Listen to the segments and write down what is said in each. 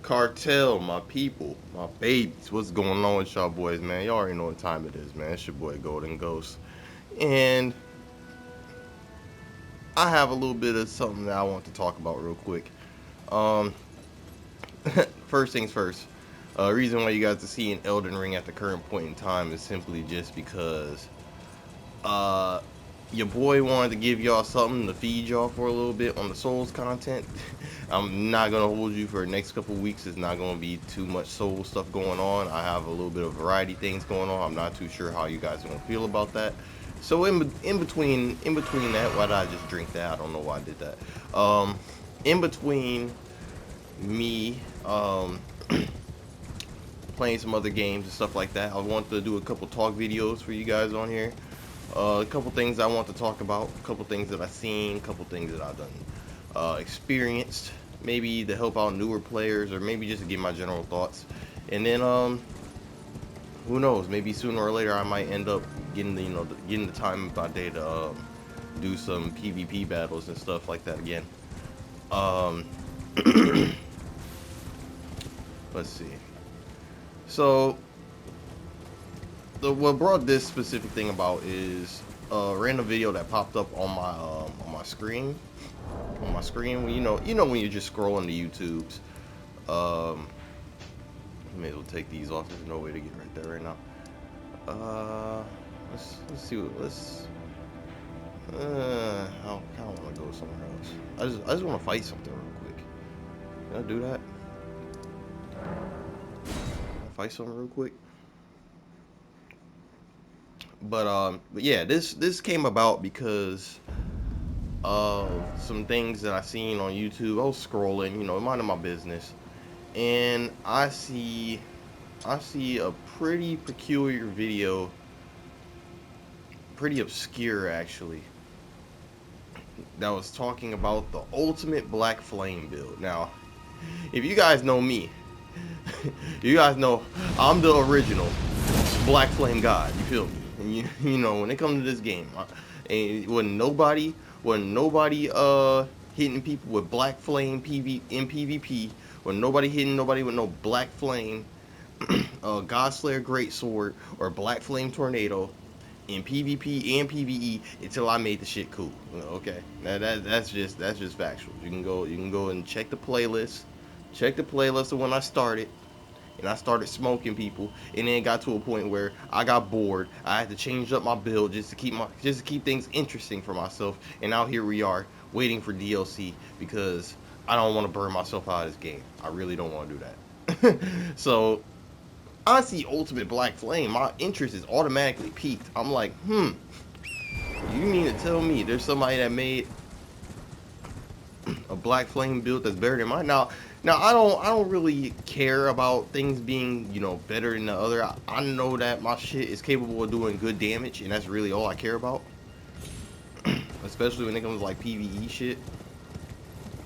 Cartel, my people, my babies. What's going on with y'all boys, man? Y'all already know what time it is, man. It's your boy Golden Ghost. And I have a little bit of something that I want to talk about real quick. Um, First things first. Reason why you guys are seeing Elden Ring at the current point in time is simply just because uh your boy wanted to give y'all something to feed y'all for a little bit on the Souls content. I'm not gonna hold you for the next couple weeks. It's not gonna be too much Soul stuff going on. I have a little bit of variety things going on. I'm not too sure how you guys are gonna feel about that. So in between that, why did I just drink that? I don't know why I did that. In between me playing some other games and stuff like that, I want to do a couple talk videos for you guys on here. A couple things I want to talk about, a couple things that I've seen, a couple things that I've done, experienced, maybe to help out newer players, or maybe just to give my general thoughts. And then, who knows? Maybe sooner or later I might end up getting getting the time of my day to do some PvP battles and stuff like that again. Um, let's see. So what brought this specific thing about is a random video that popped up on my screen. On my screen, when you know when you're just scrolling the YouTubes. May as well take these off. There's no way to get right there right now. Let's see what I don't want to go somewhere else. I just want to fight something real quick. Can I do that? Fight something real quick. But yeah, this came about because of some things that I seen on YouTube. I was scrolling, minding my business, and I see a pretty peculiar video, pretty obscure actually, that was talking about the ultimate Black Flame build. Now, if you guys know me, you guys know I'm the original Black Flame God. You feel me? And you know, when it comes to this game, when nobody hitting people with Black Flame in PvP, when nobody hitting nobody with no Black Flame Godslayer Greatsword or Black Flame Tornado in PvP and PvE until I made the shit cool. Okay, that's just factual. You can go and check the playlist. Check the playlist of when I started, and I started smoking people, and then it got to a point where I got bored. I had to change up my build just to keep things interesting for myself. And now here we are, waiting for DLC because I don't want to burn myself out of this game. I really don't want to do that. So I see Ultimate Black Flame, my interest is automatically peaked. I'm like, you mean to tell me there's somebody that made a Black Flame build that's better than mine? Now I don't really care about things being, better than the other. I know that my shit is capable of doing good damage, and that's really all I care about. Especially when it comes to like PvE shit.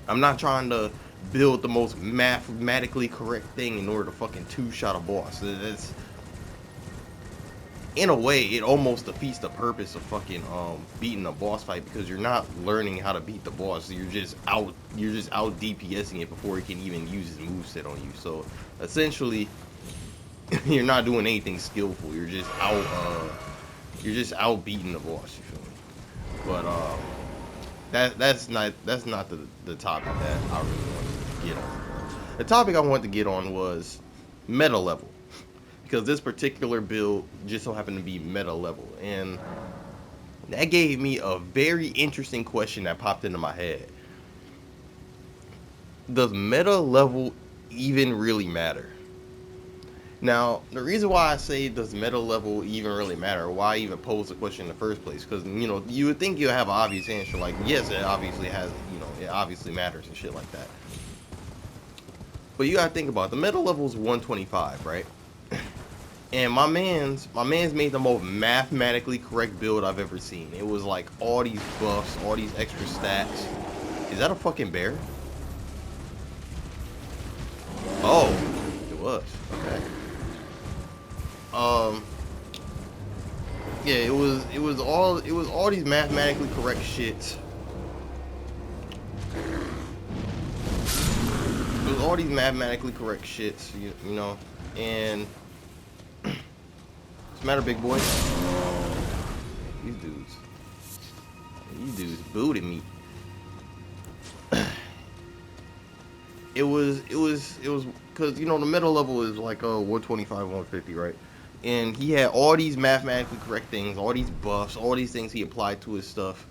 I'm not trying to build the most mathematically correct thing in order to fucking two-shot a boss. That's, in a way, it almost defeats the purpose of fucking beating a boss fight, because you're not learning how to beat the boss. You're just out DPSing it before he can even use his moveset on you. So essentially, you're not doing anything skillful. You're just out beating the boss. You feel me? But that's not the topic that I really wanted to get on. The topic I wanted to get on was meta level, because this particular build just so happened to be meta level, and that gave me a very interesting question that popped into my head. Does meta level even really matter? Now, the reason why I say does meta level even really matter, why I even pose the question in the first place, because, you would think you would have an obvious answer, like, yes, it obviously has, it obviously matters and shit like that. But you gotta think about it. The meta level is 125, right? And my man's made the most mathematically correct build I've ever seen. It was like all these buffs, all these extra stats. Is that a fucking bear? Oh, it was. Okay. Yeah, it was all these mathematically correct shits. It was all all these mathematically correct shits, you know, and what's the matter, big boy? These dudes booted me. It was because, you know, the middle level is like 125, 150, right? And he had all these mathematically correct things, all these buffs, all these things he applied to his stuff.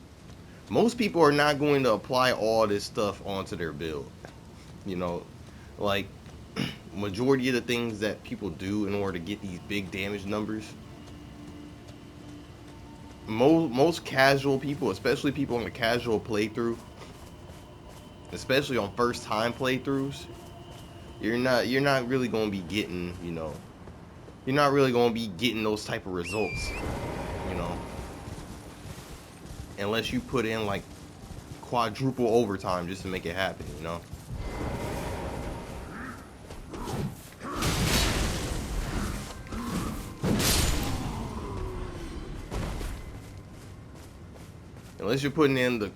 Most people are not going to apply all this stuff onto their build. You know, like majority of the things that people do in order to get these big damage numbers, most casual people, especially people on a casual playthrough, especially on first time playthroughs, you're not really going to be getting, you know, you're not really going to be getting those type of results, you know, unless you put in like quadruple overtime just to make it happen, you know. Unless you're putting in the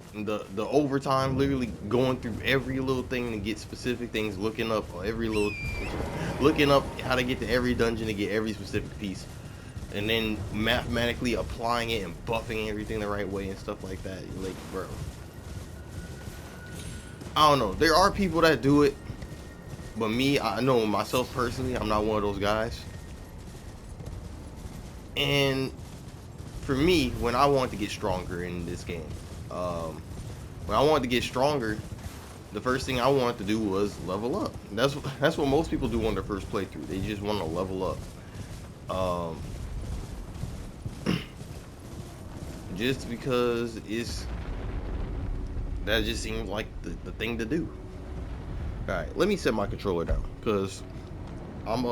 overtime, literally going through every little thing to get specific things, looking up how to get to every dungeon to get every specific piece, and then mathematically applying it and buffing everything the right way and stuff like that. You're like, bro, I don't know. There are people that do it, but me, I know myself personally, I'm not one of those guys. And for me, when I wanted to get stronger in this game, when I wanted to get stronger, the first thing I wanted to do was level up. That's what most people do on their first playthrough. They just want to level up, just because that just seems like the thing to do. All right, let me set my controller down because I'm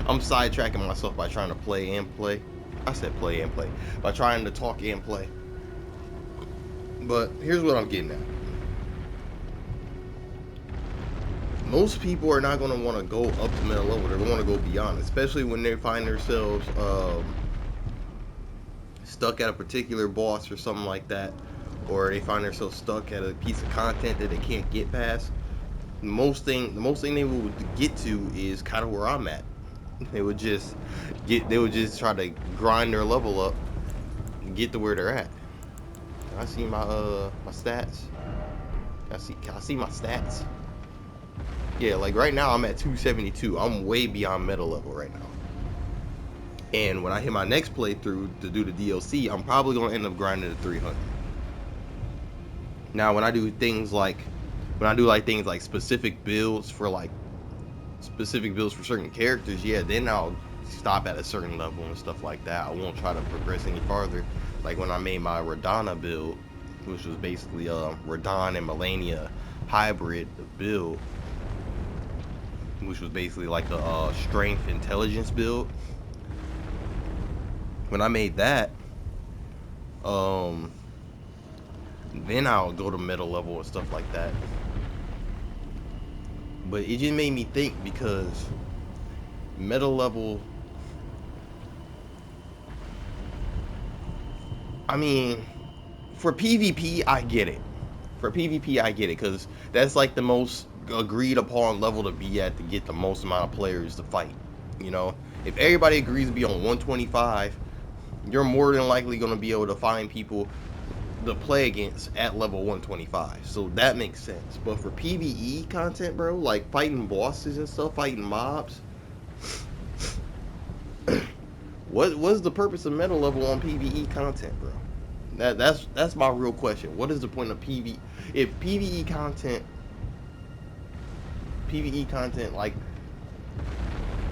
I'm sidetracking myself by trying to play and play. I said play and play. By trying to talk and play. But here's what I'm getting at. Most people are not going to want to go up to middle level. They're going to want to go beyond, especially when they find themselves stuck at a particular boss or something like that, or they find themselves stuck at a piece of content that they can't get past. The most thing they will get to is kind of where I'm at. They would just try to grind their level up and get to where they're at. Can I see my stats? Can I see my stats? Yeah, like right now I'm at 272. I'm way beyond meta level right now. And when I hit my next playthrough to do the DLC, I'm probably gonna end up grinding to 300. Now when I do things like specific builds for certain characters, yeah, then I'll stop at a certain level and stuff like that. I won't try to progress any farther. Like when I made my Radana build, which was basically Radon and Melania hybrid build, which was basically like a strength intelligence build. When I made that, then I'll go to meta level and stuff like that. But it just made me think, because meta level, I mean, for PvP I get it. Because that's like the most agreed upon level to be at to get the most amount of players to fight. You know, if everybody agrees to be on 125, you're more than likely going to be able to find people to play against at level 125. So that makes sense. But for PvE content, bro, like fighting bosses and stuff, fighting mobs, what's the purpose of meta level on PvE content, bro? That's my real question. What is the point of PvE? If PvE content, like,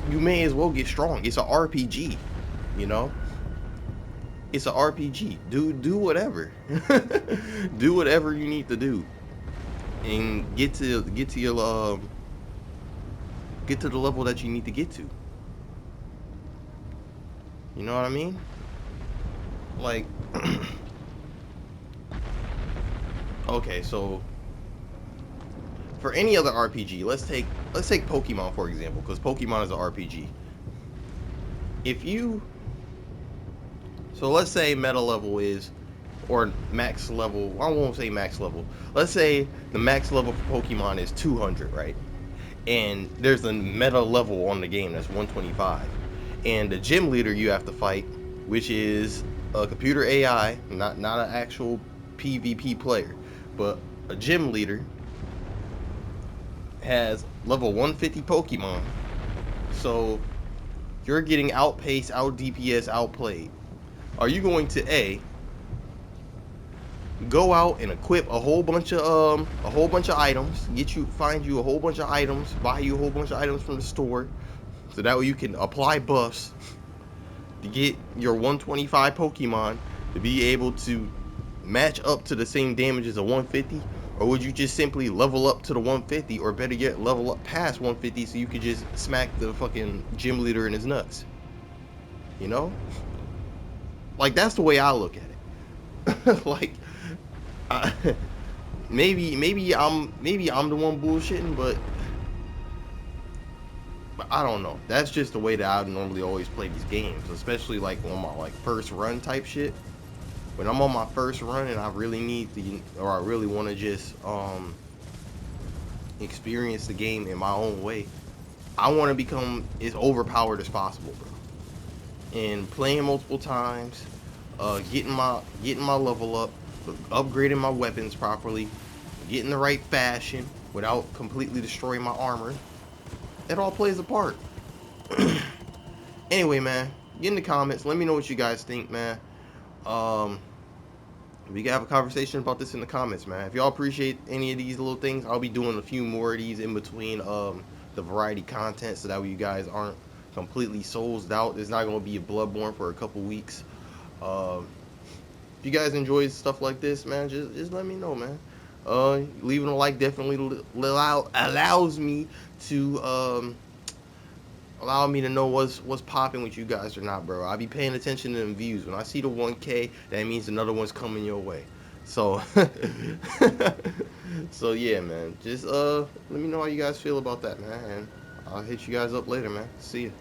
you may as well get strong. It's an RPG, you know. It's an RPG. Do whatever. Do whatever you need to do, and get to your get to the level that you need to get to. You know what I mean? Like, okay, so for any other RPG, let's take Pokemon for example, because Pokemon is an RPG. So let's say meta level is or max level. I won't say max level. Let's say the max level for Pokemon is 200, right? And there's a meta level on the game that's 125. And the gym leader you have to fight, which is a computer AI, not an actual PvP player, but a gym leader, has level 150 Pokemon. So you're getting outpaced, out DPS, outplayed. Are you going to go out and equip a whole bunch of items, find you a whole bunch of items, buy you a whole bunch of items from the store, so that way you can apply buffs to get your 125 Pokemon to be able to match up to the same damage as a 150? Or would you just simply level up to the 150, or better yet, level up past 150 so you could just smack the fucking gym leader in his nuts? You know? Like, that's the way I look at it. Like, I, maybe I'm the one bullshitting, but I don't know. That's just the way that I normally always play these games, especially like on my like first run type shit. When I'm on my first run and I really need to, or I really want to just experience the game in my own way, I want to become as overpowered as possible, bro. And playing multiple times, getting my level up, upgrading my weapons properly, getting the right fashion without completely destroying my armor. It all plays a part. Anyway, man, get in the comments. Let me know what you guys think, man. We can have a conversation about this in the comments, man. If y'all appreciate any of these little things, I'll be doing a few more of these in between the variety content, so that way you guys aren't completely soulsed out. There's not going to be a Bloodborne for a couple weeks. If you guys enjoy stuff like this, man, just let me know, man. Leaving a like definitely allows me to know what's popping with you guys or not, bro. I be paying attention to them views. When I see the 1K, that means another one's coming your way. So so yeah, man. Just let me know how you guys feel about that, man. And I'll hit you guys up later, man. See ya.